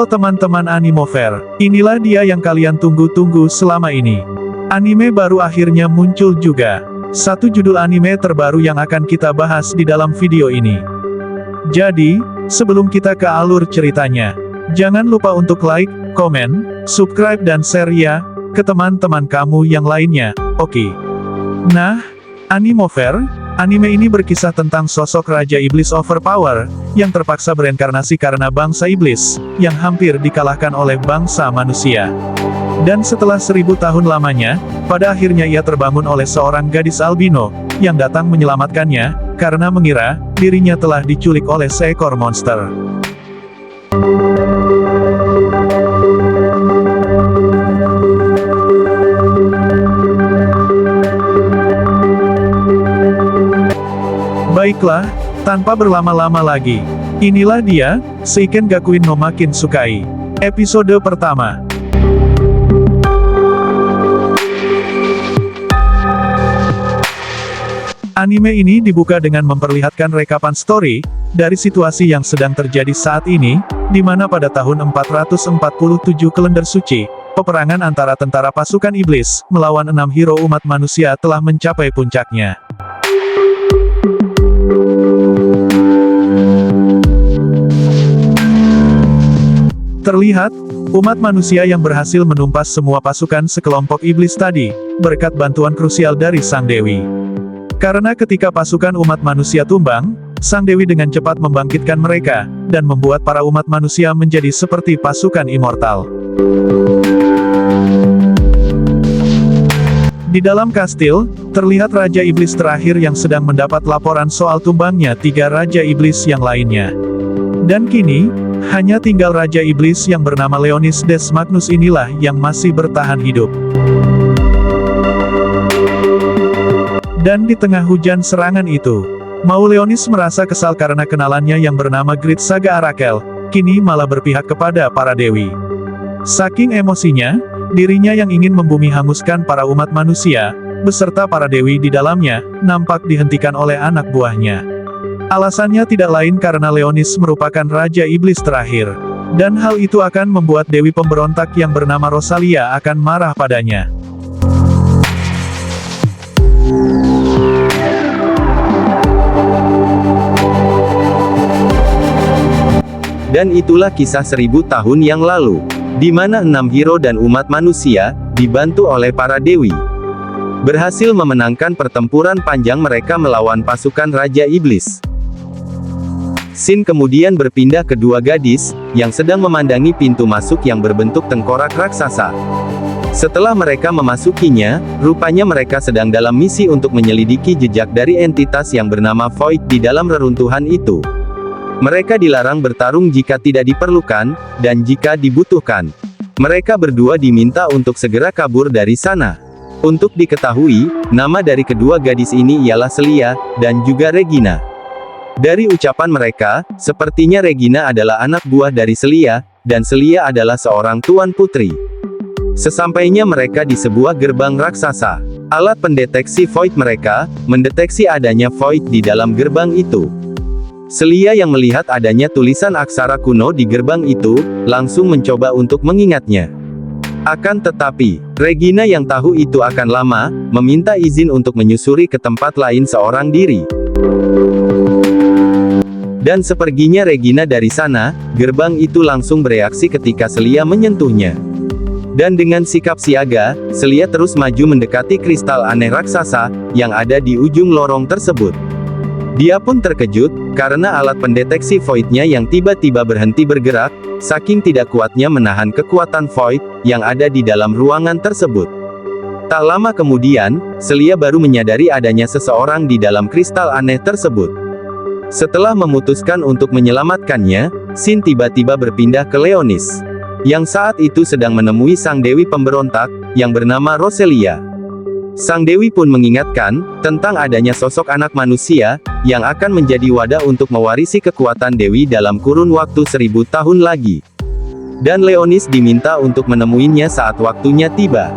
teman-teman Animover, inilah dia yang kalian tunggu-tunggu selama ini. Anime baru akhirnya muncul juga. Satu judul anime terbaru yang akan kita bahas di dalam video ini. Jadi, sebelum kita ke alur ceritanya, jangan lupa untuk like, komen, subscribe dan share ya, ke teman-teman kamu yang lainnya, oke? Nah, Animover, anime ini berkisah tentang sosok Raja Iblis Overpower, yang terpaksa bereinkarnasi karena bangsa iblis, yang hampir dikalahkan oleh bangsa manusia. Dan setelah 1000 tahun lamanya, pada akhirnya ia terbangun oleh seorang gadis albino, yang datang menyelamatkannya, karena mengira, dirinya telah diculik oleh seekor monster. Baiklah, tanpa berlama-lama lagi, inilah dia, Seiken Gakuin no Makin Sukai. Episode pertama. Anime ini dibuka dengan memperlihatkan rekapan story, dari situasi yang sedang terjadi saat ini, di mana pada tahun 447 kalender suci, peperangan antara tentara pasukan iblis, melawan 6 hero umat manusia telah mencapai puncaknya. Terlihat, umat manusia yang berhasil menumpas semua pasukan sekelompok iblis tadi, berkat bantuan krusial dari Sang Dewi. Karena ketika pasukan umat manusia tumbang, Sang Dewi dengan cepat membangkitkan mereka, dan membuat para umat manusia menjadi seperti pasukan immortal. Di dalam kastil, terlihat Raja Iblis terakhir yang sedang mendapat laporan soal tumbangnya 3 Raja Iblis yang lainnya. Dan kini, hanya tinggal Raja Iblis yang bernama Leonis Des Magnus inilah yang masih bertahan hidup. Dan di tengah hujan serangan itu, mau Leonis merasa kesal karena kenalannya yang bernama Great Saga Arakel, kini malah berpihak kepada para dewi. Saking emosinya, dirinya yang ingin membumi hanguskan para umat manusia, beserta para dewi di dalamnya, nampak dihentikan oleh anak buahnya. Alasannya tidak lain karena Leonis merupakan Raja Iblis terakhir. Dan hal itu akan membuat dewi pemberontak yang bernama Rosalia akan marah padanya. Dan itulah kisah 1000 tahun yang lalu, di mana 6 hero dan umat manusia, dibantu oleh para dewi, berhasil memenangkan pertempuran panjang mereka melawan pasukan Raja Iblis. Scene kemudian berpindah ke 2 gadis, yang sedang memandangi pintu masuk yang berbentuk tengkorak raksasa. Setelah mereka memasukinya, rupanya mereka sedang dalam misi untuk menyelidiki jejak dari entitas yang bernama Void di dalam reruntuhan itu. Mereka dilarang bertarung jika tidak diperlukan, dan jika dibutuhkan, mereka berdua diminta untuk segera kabur dari sana. Untuk diketahui, nama dari kedua gadis ini ialah Celia, dan juga Regina. Dari ucapan mereka, sepertinya Regina adalah anak buah dari Celia, dan Celia adalah seorang tuan putri. Sesampainya mereka di sebuah gerbang raksasa, alat pendeteksi Void mereka, mendeteksi adanya Void di dalam gerbang itu. Celia yang melihat adanya tulisan aksara kuno di gerbang itu, langsung mencoba untuk mengingatnya. Akan tetapi, Regina yang tahu itu akan lama, meminta izin untuk menyusuri ke tempat lain seorang diri. Dan seperginya Regina dari sana, gerbang itu langsung bereaksi ketika Celia menyentuhnya. Dan dengan sikap siaga, Celia terus maju mendekati kristal aneh raksasa, yang ada di ujung lorong tersebut. Dia pun terkejut, karena alat pendeteksi Void-nya yang tiba-tiba berhenti bergerak, saking tidak kuatnya menahan kekuatan Void, yang ada di dalam ruangan tersebut. Tak lama kemudian, Celia baru menyadari adanya seseorang di dalam kristal aneh tersebut. Setelah memutuskan untuk menyelamatkannya, Scene tiba-tiba berpindah ke Leonis, yang saat itu sedang menemui sang dewi pemberontak, yang bernama Rosalia. Sang Dewi pun mengingatkan, tentang adanya sosok anak manusia, yang akan menjadi wadah untuk mewarisi kekuatan Dewi dalam kurun waktu 1000 tahun lagi. Dan Leonis diminta untuk menemuinya saat waktunya tiba.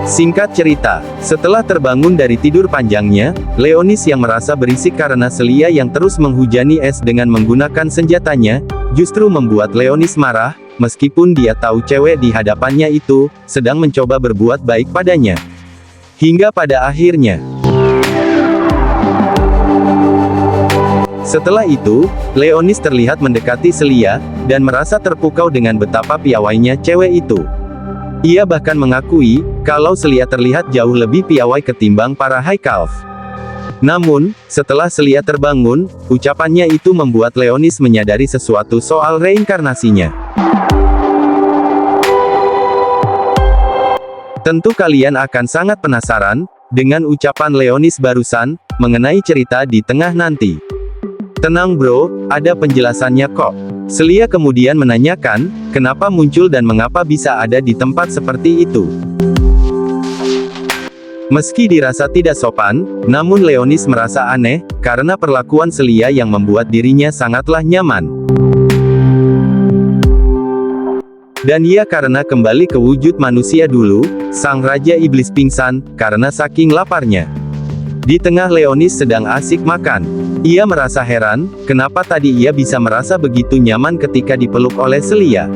Singkat cerita, setelah terbangun dari tidur panjangnya, Leonis yang merasa berisik karena Celia yang terus menghujani es dengan menggunakan senjatanya, justru membuat Leonis marah, meskipun dia tahu cewek di hadapannya itu sedang mencoba berbuat baik padanya. Hingga pada akhirnya, setelah itu, Leonis terlihat mendekati Celia, dan merasa terpukau dengan betapa piawainya cewek itu. Ia bahkan mengakui, kalau Celia terlihat jauh lebih piawai ketimbang para High Calf. Namun, setelah Celia terbangun, ucapannya itu membuat Leonis menyadari sesuatu soal reinkarnasinya. Tentu kalian akan sangat penasaran, dengan ucapan Leonis barusan, mengenai cerita di tengah nanti. Tenang bro, ada penjelasannya kok. Celia kemudian menanyakan, kenapa muncul dan mengapa bisa ada di tempat seperti itu. Meski dirasa tidak sopan, namun Leonis merasa aneh, karena perlakuan Celia yang membuat dirinya sangatlah nyaman. Dan ia karena kembali ke wujud manusia dulu, sang Raja Iblis pingsan, karena saking laparnya. Di tengah Leonis sedang asik makan. Ia merasa heran, kenapa tadi ia bisa merasa begitu nyaman ketika dipeluk oleh Celia.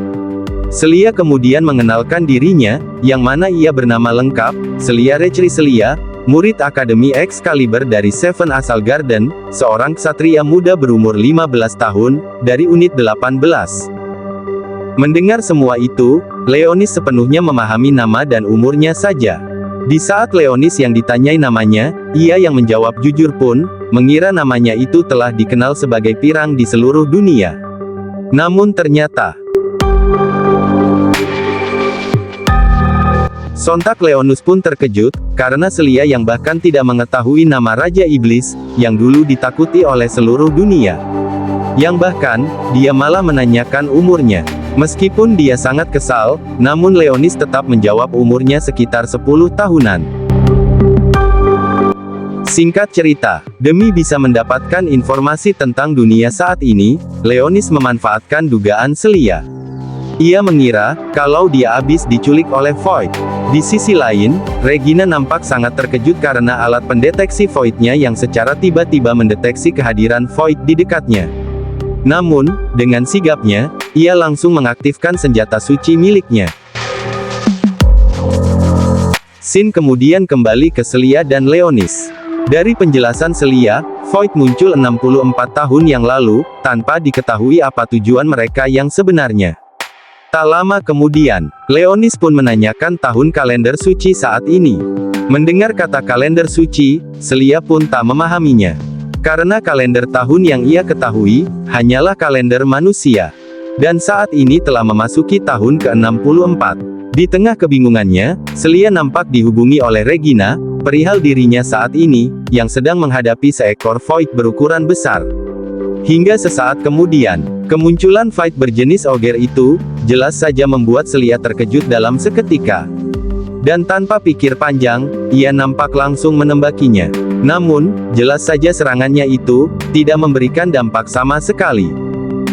Celia kemudian mengenalkan dirinya, yang mana ia bernama lengkap, Celia Rechri Celia, murid Akademi Excalibur dari Seven Asal Garden, seorang ksatria muda berumur 15 tahun, dari unit 18. Mendengar semua itu, Leonis sepenuhnya memahami nama dan umurnya saja. Di saat Leonis yang ditanyai namanya, ia yang menjawab jujur pun, mengira namanya itu telah dikenal sebagai pirang di seluruh dunia. Namun ternyata, sontak Leonis pun terkejut, karena Celia yang bahkan tidak mengetahui nama Raja Iblis, yang dulu ditakuti oleh seluruh dunia. Yang bahkan, dia malah menanyakan umurnya. Meskipun dia sangat kesal, namun Leonis tetap menjawab umurnya sekitar 10 tahunan. Singkat cerita, demi bisa mendapatkan informasi tentang dunia saat ini, Leonis memanfaatkan dugaan Celia. Ia mengira, kalau dia habis diculik oleh Void. Di sisi lain, Regina nampak sangat terkejut karena alat pendeteksi Void-nya yang secara tiba-tiba mendeteksi kehadiran Void di dekatnya. Namun, dengan sigapnya, ia langsung mengaktifkan senjata suci miliknya. Scene kemudian kembali ke Celia dan Leonis. Dari penjelasan Celia, Void muncul 64 tahun yang lalu, tanpa diketahui apa tujuan mereka yang sebenarnya. Tak lama kemudian, Leonis pun menanyakan tahun kalender suci saat ini. Mendengar kata kalender suci, Celia pun tak memahaminya. Karena kalender tahun yang ia ketahui, hanyalah kalender manusia. Dan saat ini telah memasuki tahun ke-64. Di tengah kebingungannya, Celia nampak dihubungi oleh Regina, perihal dirinya saat ini, yang sedang menghadapi seekor Void berukuran besar. Hingga sesaat kemudian, kemunculan Void berjenis Oger itu, jelas saja membuat Celia terkejut dalam seketika. Dan tanpa pikir panjang, ia nampak langsung menembakinya. Namun, jelas saja serangannya itu, tidak memberikan dampak sama sekali.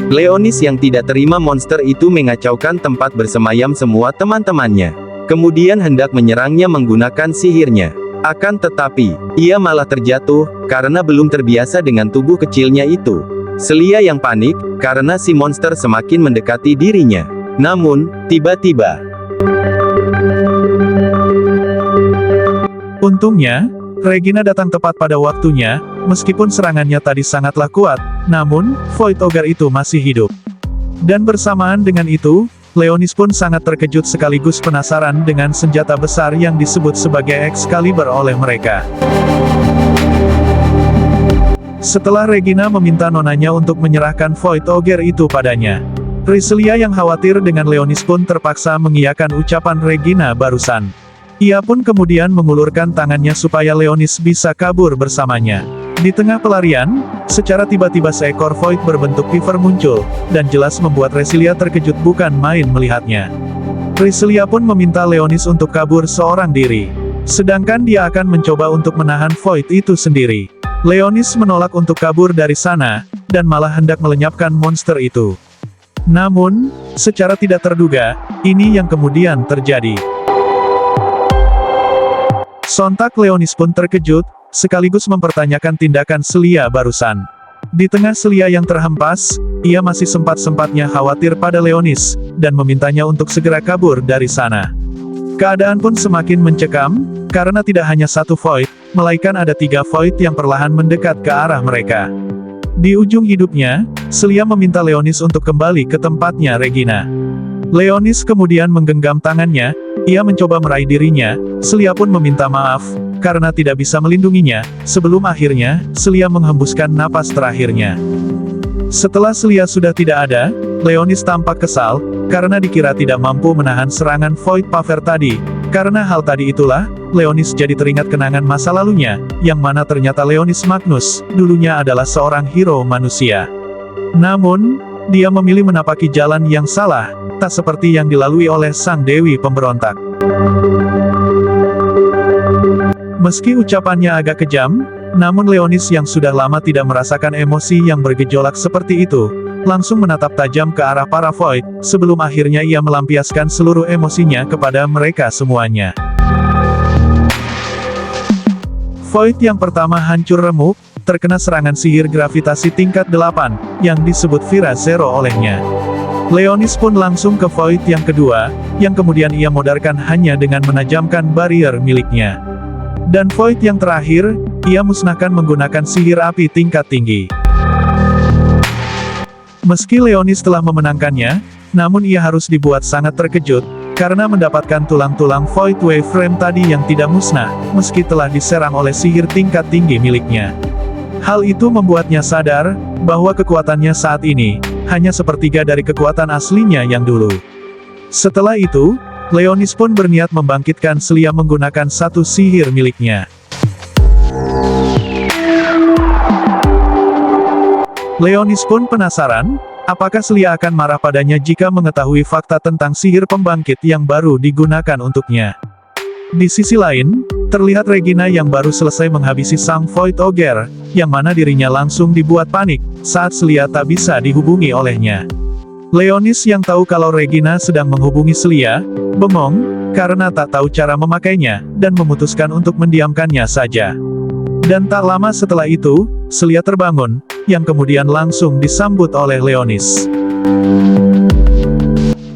Leonis yang tidak terima monster itu mengacaukan tempat bersemayam semua teman-temannya. Kemudian hendak menyerangnya menggunakan sihirnya. Akan tetapi, ia malah terjatuh, karena belum terbiasa dengan tubuh kecilnya itu. Celia yang panik, karena si monster semakin mendekati dirinya. Namun, tiba-tiba, untungnya, Regina datang tepat pada waktunya, meskipun serangannya tadi sangatlah kuat, namun, Void Ogre itu masih hidup. Dan bersamaan dengan itu, Leonis pun sangat terkejut sekaligus penasaran dengan senjata besar yang disebut sebagai Excalibur oleh mereka. Setelah Regina meminta nonanya untuk menyerahkan Void Ogre itu padanya, Celia yang khawatir dengan Leonis pun terpaksa mengiyakan ucapan Regina barusan. Ia pun kemudian mengulurkan tangannya supaya Leonis bisa kabur bersamanya. Di tengah pelarian, secara tiba-tiba seekor Void berbentuk Piver muncul, dan jelas membuat Celia terkejut bukan main melihatnya. Celia pun meminta Leonis untuk kabur seorang diri. Sedangkan dia akan mencoba untuk menahan Void itu sendiri. Leonis menolak untuk kabur dari sana, dan malah hendak melenyapkan monster itu. Namun, secara tidak terduga, ini yang kemudian terjadi. Sontak Leonis pun terkejut, sekaligus mempertanyakan tindakan Celia barusan. Di tengah Celia yang terhempas, ia masih sempat-sempatnya khawatir pada Leonis, dan memintanya untuk segera kabur dari sana. Keadaan pun semakin mencekam, karena tidak hanya satu Void, melainkan ada 3 Void yang perlahan mendekat ke arah mereka. Di ujung hidupnya, Celia meminta Leonis untuk kembali ke tempatnya Regina. Leonis kemudian menggenggam tangannya, ia mencoba meraih dirinya, Celia pun meminta maaf, karena tidak bisa melindunginya, sebelum akhirnya, Celia menghembuskan napas terakhirnya. Setelah Celia sudah tidak ada, Leonis tampak kesal, karena dikira tidak mampu menahan serangan Void Paver tadi. Karena hal tadi itulah, Leonis jadi teringat kenangan masa lalunya, yang mana ternyata Leonis Magnus, dulunya adalah seorang hero manusia. Namun, dia memilih menapaki jalan yang salah, tak seperti yang dilalui oleh sang dewi pemberontak. Meski ucapannya agak kejam, namun Leonis yang sudah lama tidak merasakan emosi yang bergejolak seperti itu, langsung menatap tajam ke arah para Void, sebelum akhirnya ia melampiaskan seluruh emosinya kepada mereka semuanya. Void yang pertama hancur remuk, terkena serangan sihir gravitasi tingkat 8, yang disebut Vira Zero olehnya. Leonis pun langsung ke Void yang kedua, yang kemudian ia modarkan hanya dengan menajamkan barrier miliknya. Dan Void yang terakhir, ia musnahkan menggunakan sihir api tingkat tinggi. Meski Leonis telah memenangkannya, namun ia harus dibuat sangat terkejut, karena mendapatkan tulang-tulang Void Wave Frame tadi yang tidak musnah, meski telah diserang oleh sihir tingkat tinggi miliknya. Hal itu membuatnya sadar, bahwa kekuatannya saat ini, hanya sepertiga dari kekuatan aslinya yang dulu. Setelah itu, Leonis pun berniat membangkitkan Celia menggunakan satu sihir miliknya. Leonis pun penasaran, apakah Celia akan marah padanya jika mengetahui fakta tentang sihir pembangkit yang baru digunakan untuknya. Di sisi lain, terlihat Regina yang baru selesai menghabisi sang Void Ogre, yang mana dirinya langsung dibuat panik, saat Celia tak bisa dihubungi olehnya. Leonis yang tahu kalau Regina sedang menghubungi Celia, bengong, karena tak tahu cara memakainya, dan memutuskan untuk mendiamkannya saja. Dan tak lama setelah itu, Celia terbangun, yang kemudian langsung disambut oleh Leonis.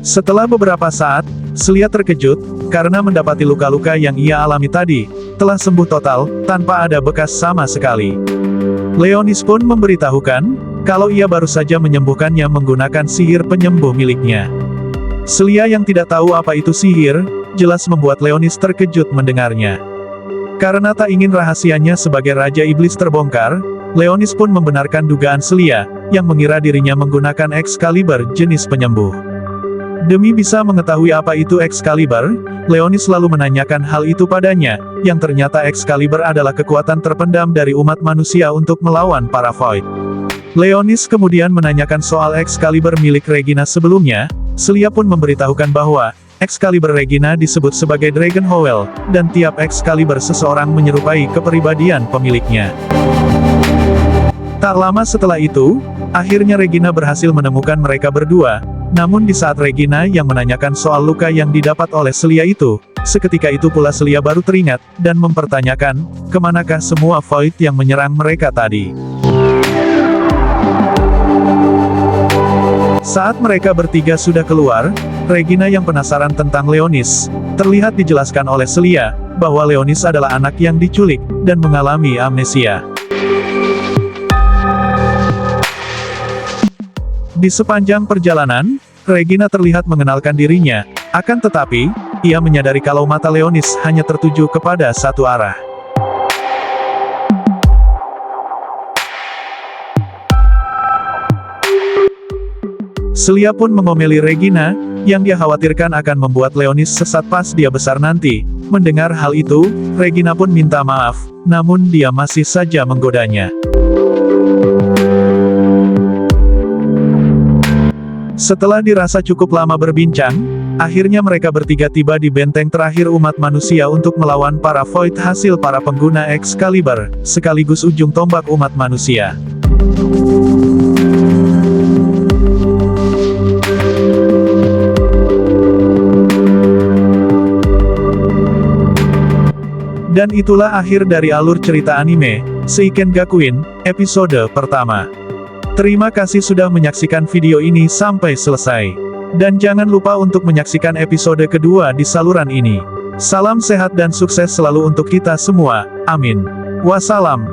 Setelah beberapa saat, Celia terkejut, karena mendapati luka-luka yang ia alami tadi, telah sembuh total, tanpa ada bekas sama sekali. Leonis pun memberitahukan, kalau ia baru saja menyembuhkannya menggunakan sihir penyembuh miliknya. Celia yang tidak tahu apa itu sihir, jelas membuat Leonis terkejut mendengarnya. Karena tak ingin rahasianya sebagai Raja Iblis terbongkar, Leonis pun membenarkan dugaan Celia, yang mengira dirinya menggunakan Excalibur jenis penyembuh. Demi bisa mengetahui apa itu Excalibur, Leonis selalu menanyakan hal itu padanya, yang ternyata Excalibur adalah kekuatan terpendam dari umat manusia untuk melawan para Void. Leonis kemudian menanyakan soal Excalibur milik Regina sebelumnya, Celia pun memberitahukan bahwa, Excalibur Regina disebut sebagai Dragon Howl, dan tiap Excalibur seseorang menyerupai kepribadian pemiliknya. Tak lama setelah itu, akhirnya Regina berhasil menemukan mereka berdua, namun di saat Regina yang menanyakan soal luka yang didapat oleh Celia itu, seketika itu pula Celia baru teringat, dan mempertanyakan, kemanakah semua Void yang menyerang mereka tadi. Saat mereka bertiga sudah keluar, Regina yang penasaran tentang Leonis, terlihat dijelaskan oleh Celia, bahwa Leonis adalah anak yang diculik, dan mengalami amnesia. Di sepanjang perjalanan, Regina terlihat mengenalkan dirinya, akan tetapi, ia menyadari kalau mata Leonis hanya tertuju kepada satu arah. Celia pun mengomeli Regina, yang dia khawatirkan akan membuat Leonis sesat pas dia besar nanti. Mendengar hal itu, Regina pun minta maaf, namun dia masih saja menggodanya. Setelah dirasa cukup lama berbincang, akhirnya mereka bertiga tiba di benteng terakhir umat manusia untuk melawan para Void hasil para pengguna Excalibur, sekaligus ujung tombak umat manusia. Dan itulah akhir dari alur cerita anime, Seiken Gakuin, episode pertama. Terima kasih sudah menyaksikan video ini sampai selesai. Dan jangan lupa untuk menyaksikan episode kedua di saluran ini. Salam sehat dan sukses selalu untuk kita semua. Amin. Wassalam.